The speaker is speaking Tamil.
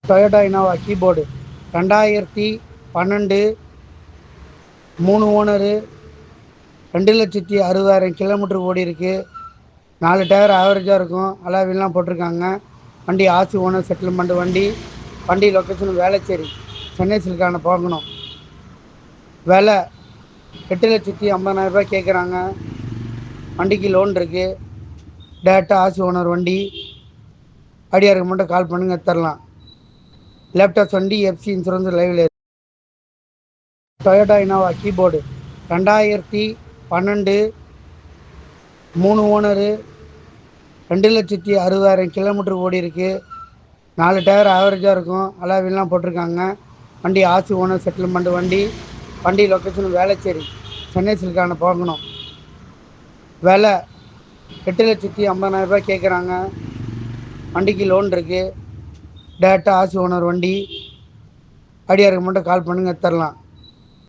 Toyota Innova keyboard 2012 3 owner 2,60,000 kilometre ஓடி இருக்கு. 4 டயர் ஆவரேஜாக இருக்கும். அலாவிலாம் போட்டிருக்காங்க. வண்டி ஆசி ஓனர் செட்டில்மெண்ட் வண்டி. வண்டி லொக்கேஷன் வேளச்சேரி, சென்னை சில்கான போகணும். விலை 8,50,000 கேட்குறாங்க. வண்டிக்கு லோன் இருக்கு. டேரெக்டாக ஆசி ஓனர் வண்டி. ஐடியாருக்கு மட்டும் கால் பண்ணுங்க, தரலாம். லேப்டாப் வண்டி எஃப்சி இன்சூரன்ஸ் லைவ்ல இருக்கு. Toyota Innova keyboard 2012 3 owner 2,60,000 kilometre ஓடி இருக்கு. 4 டயர் ஆவரேஜாக இருக்கும். அலாவிலாம் போட்டிருக்காங்க. வண்டி ஆசி ஓனர் செட்டில்மெண்ட் வண்டி. வண்டி லொக்கேஷன் வேளச்சேரி, சென்னை சில்கான போகணும். விலை 8,50,000 கேட்குறாங்க. வண்டிக்கு லோன் இருக்கு. டேரெக்டாக ஆசி ஓனர் வண்டி. ஐடியாருக்கு மட்டும் கால் பண்ணுங்க, தரலாம்.